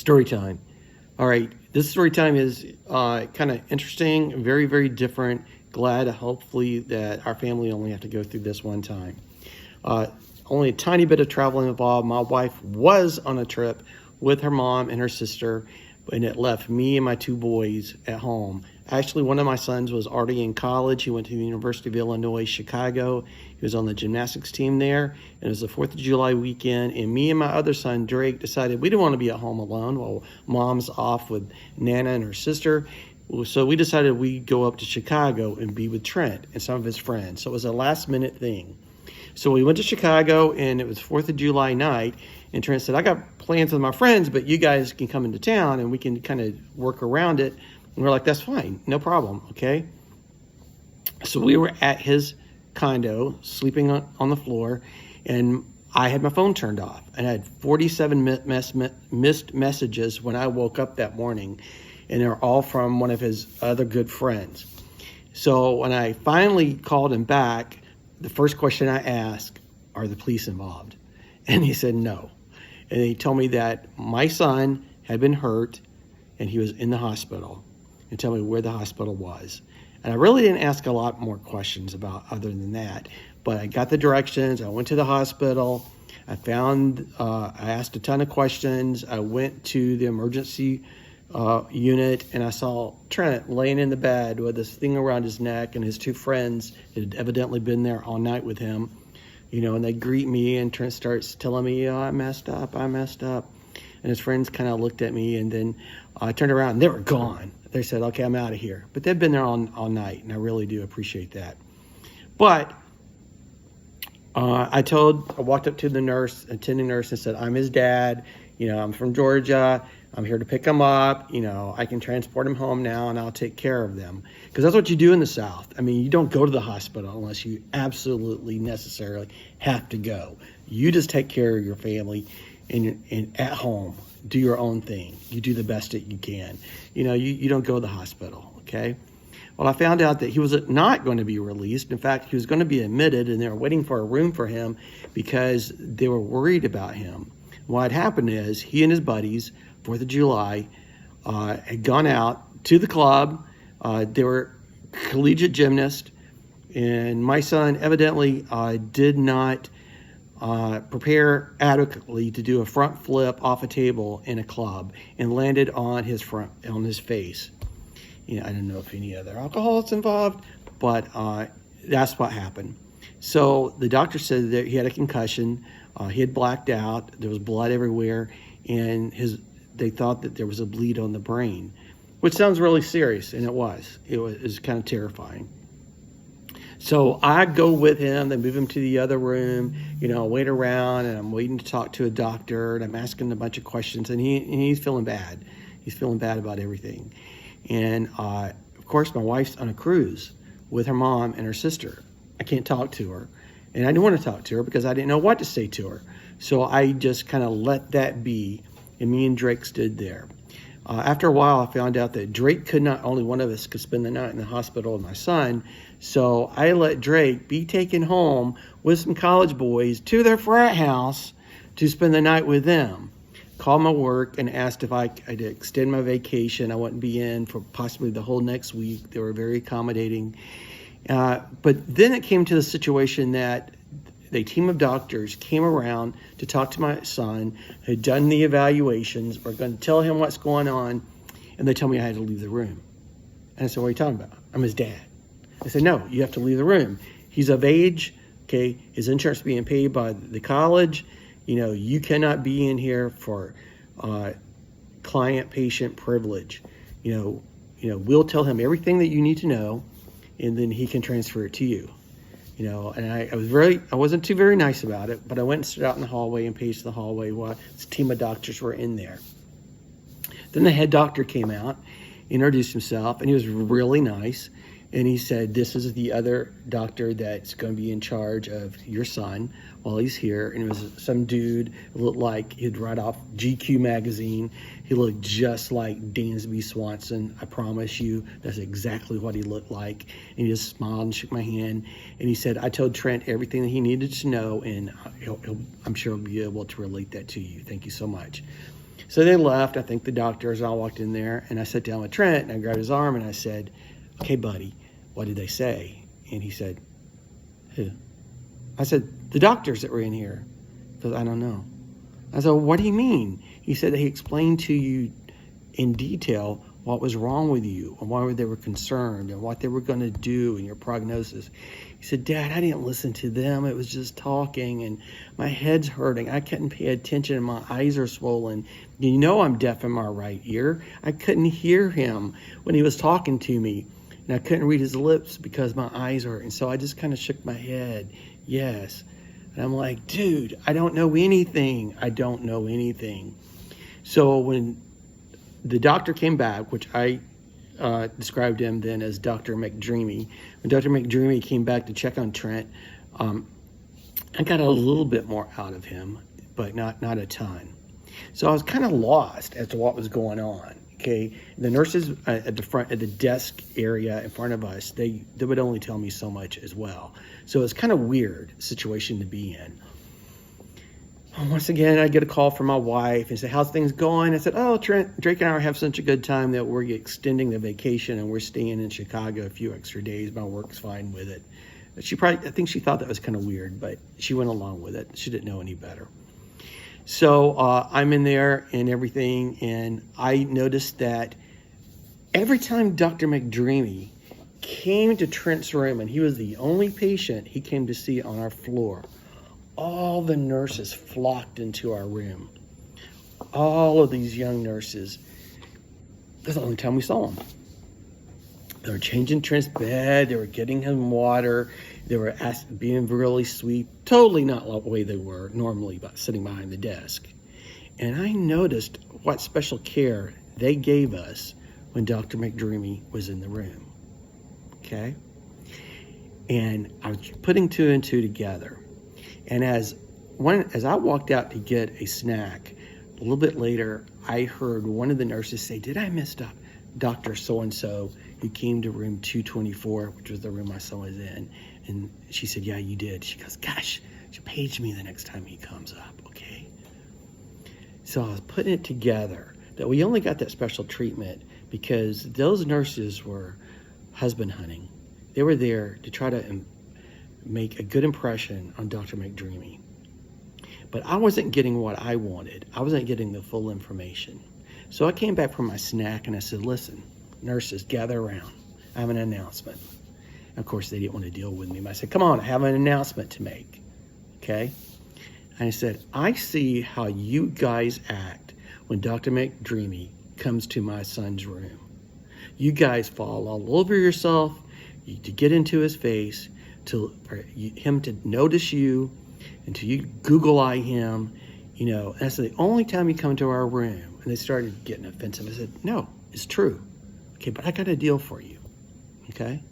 Story time. All right, this story time is kind of interesting, very, very different. Glad, hopefully, that our family only have to go through this one time. Only a tiny bit of traveling involved. My wife was on a trip with her mom and her sister, and it left me and my two boys at home. Actually, one of my sons was already in college. He went to the University of Illinois, Chicago. He was on the gymnastics team there, and it was the 4th of July weekend, and me and my other son, Drake, decided we didn't want to be at home alone while mom's off with Nana and her sister. So we decided we'd go up to Chicago and be with Trent and some of his friends. So it was a last-minute thing. So we went to Chicago, and it was 4th of July night, and Trent said, I got plans with my friends, but you guys can come into town, and we can kind of work around it. And we're like, that's fine, no problem, okay? So we were at his condo, sleeping on the floor, and I had my phone turned off. And I had 47 missed messages when I woke up that morning, and they're all from one of his other good friends. So when I finally called him back, the first question I asked, are the police involved? And he said no. And he told me that my son had been hurt and he was in the hospital, and tell me where the hospital was. And I really didn't ask a lot more questions about other than that, but I got the directions. I went to the hospital. I asked a ton of questions. I went to the emergency unit, and I saw Trent laying in the bed with this thing around his neck, and his two friends had evidently been there all night with him, and they greet me, and Trent starts telling me, I messed up. And his friends kind of looked at me, and then I turned around and they were gone. They said, okay, I'm out of here. But they've been there all night, and I really do appreciate that. But I walked up to the attending nurse, and said, I'm his dad. I'm from Georgia. I'm here to pick him up. I can transport him home now, and I'll take care of them. Because that's what you do in the South. I mean, you don't go to the hospital unless you absolutely necessarily have to go. You just take care of your family and at home. Do your own thing. You do the best that you can. You don't go to the hospital, okay? Well, I found out that he was not going to be released. In fact, he was going to be admitted, and they were waiting for a room for him because they were worried about him. What had happened is he and his buddies, 4th of July, had gone out to the club. They were collegiate gymnasts, and my son evidently did not prepare adequately to do a front flip off a table in a club and landed on his face. I don't know if any other alcohol is involved, but that's what happened. So the doctor said that he had a concussion. He had blacked out. There was blood everywhere, and they thought that there was a bleed on the brain, which sounds really serious, and it was. It was kind of terrifying. So I go with him. They move him to the other room. Wait around, and I'm waiting to talk to a doctor, and I'm asking a bunch of questions, and he's feeling bad. He's feeling bad about everything. And of course, my wife's on a cruise with her mom and her sister. I can't talk to her, and I didn't want to talk to her because I didn't know what to say to her. So I just kind of let that be, and me and Drake stood there. After a while, I found out that only one of us could spend the night in the hospital with my son. So I let Drake be taken home with some college boys to their frat house to spend the night with them. Called my work and asked if I'd extend my vacation. I wouldn't be in for possibly the whole next week. They were very accommodating. But then it came to the situation that the team of doctors came around to talk to my son, had done the evaluations, were going to tell him what's going on, and they told me I had to leave the room. And I said, what are you talking about? I'm his dad. I said, no, you have to leave the room. He's of age, okay? His insurance is being paid by the college. You cannot be in here for client-patient privilege. We'll tell him everything that you need to know, and then he can transfer it to you. And I wasn't too very nice about it, but I went and stood out in the hallway and paced the hallway while this team of doctors were in there. Then the head doctor came out, introduced himself, and he was really nice. And he said, this is the other doctor that's going to be in charge of your son while he's here. And it was some dude who looked like he'd right off GQ magazine. He looked just like Dansby Swanson. I promise you, that's exactly what he looked like. And he just smiled and shook my hand. And he said, I told Trent everything that he needed to know, and I'm sure he'll be able to relate that to you. Thank you so much. So they left. I think the doctors all walked in there, and I sat down with Trent, and I grabbed his arm, and I said, okay, buddy, what did they say? And he said, who? I said, the doctors that were in here. He goes, I don't know. I said, what do you mean? He said he explained to you in detail what was wrong with you and why they were concerned and what they were going to do and your prognosis. He said, Dad, I didn't listen to them. It was just talking and my head's hurting. I couldn't pay attention and my eyes are swollen. You know I'm deaf in my right ear. I couldn't hear him when he was talking to me. And I couldn't read his lips because my eyes hurt. And so I just kind of shook my head. Yes. And I'm like, dude, I don't know anything. I don't know anything. So when the doctor came back, which I described him then as Dr. McDreamy. When Dr. McDreamy came back to check on Trent, I got a little bit more out of him, but not a ton. So I was kind of lost as to what was going on. Okay, the nurses at the desk area in front of us, they would only tell me so much as well. So it's kind of weird situation to be in. Once again, I get a call from my wife and say, how's things going? I said, oh, Trent, Drake and I are having such a good time that we're extending the vacation and we're staying in Chicago a few extra days. My work's fine with it. I think she thought that was kind of weird, but she went along with it. She didn't know any better. So I'm in there and everything, and I noticed that every time Dr. McDreamy came to Trent's room, and he was the only patient he came to see on our floor, all the nurses flocked into our room. All of these young nurses. That's the only time we saw them. They were changing Trent's bed. They were getting him water. They were being really sweet. Totally not the way they were normally, but sitting behind the desk. And I noticed what special care they gave us when Dr. McDreamy was in the room. Okay? And I was putting two and two together. And as I walked out to get a snack, a little bit later, I heard one of the nurses say, did I miss Dr. So-and-so who came to room 224, which was the room my son was in? And she said, yeah, you did. She goes, gosh, page me the next time he comes up, okay? So I was putting it together that we only got that special treatment because those nurses were husband hunting. They were there to try to make a good impression on Dr. McDreamy. But I wasn't getting what I wanted. I wasn't getting the full information. So I came back from my snack and I said, listen, nurses, gather around. I have an announcement. Of course, they didn't want to deal with me. But I said, come on, I have an announcement to make. Okay? And I said, I see how you guys act when Dr. McDreamy comes to my son's room. You guys fall all over yourself to get into his face, for him to notice you, until you Google eye him, and that's the only time you come to our room. And they started getting offensive. I said, no, it's true. Okay, but I got a deal for you. Okay?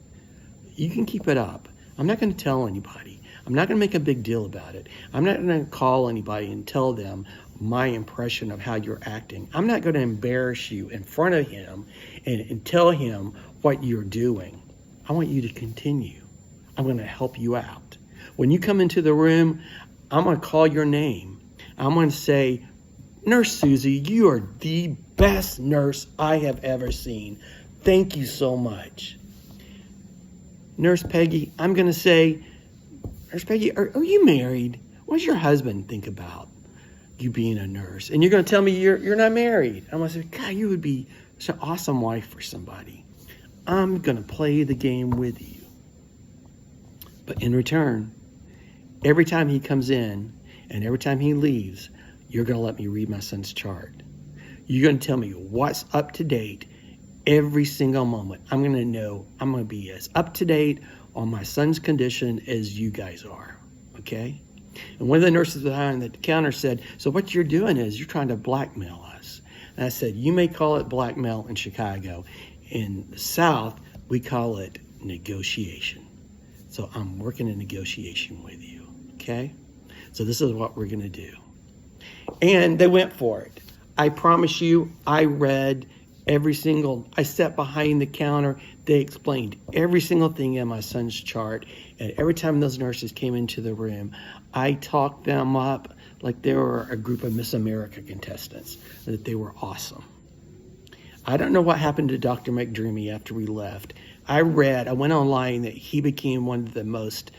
You can keep it up. I'm not going to tell anybody. I'm not going to make a big deal about it. I'm not going to call anybody and tell them my impression of how you're acting. I'm not going to embarrass you in front of him and tell him what you're doing. I want you to continue. I'm going to help you out. When you come into the room, I'm going to call your name. I'm going to say, Nurse Susie, you are the best nurse I have ever seen. Thank you so much. Nurse Peggy, I'm going to say, Nurse Peggy, are you married? What does your husband think about you being a nurse? And you're going to tell me you're not married. I'm going to say, God, you would be such an awesome wife for somebody. I'm going to play the game with you. But in return, every time he comes in and every time he leaves, you're going to let me read my son's chart. You're going to tell me what's up to date every single moment. I'm going to know, I'm going to be as up to date on my son's condition as you guys are, okay? And one of the nurses behind the counter said, so what you're doing is you're trying to blackmail us. And I said, you may call it blackmail in Chicago. In the South, we call it negotiation. So I'm working a negotiation with you, okay? So this is what we're going to do. And they went for it. I promise you, I sat behind the counter. They explained every single thing in my son's chart. And every time those nurses came into the room, I talked them up like they were a group of Miss America contestants, that they were awesome. I don't know what happened to Dr. McDreamy after we left. I went online that he became one of the most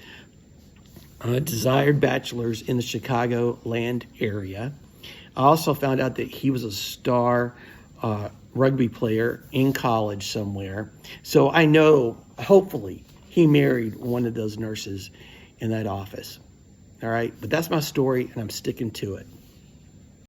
desired bachelors in the Chicagoland area. I also found out that he was a star rugby player in college somewhere. So I know, hopefully, he married one of those nurses in that office. All right, but that's my story, and I'm sticking to it.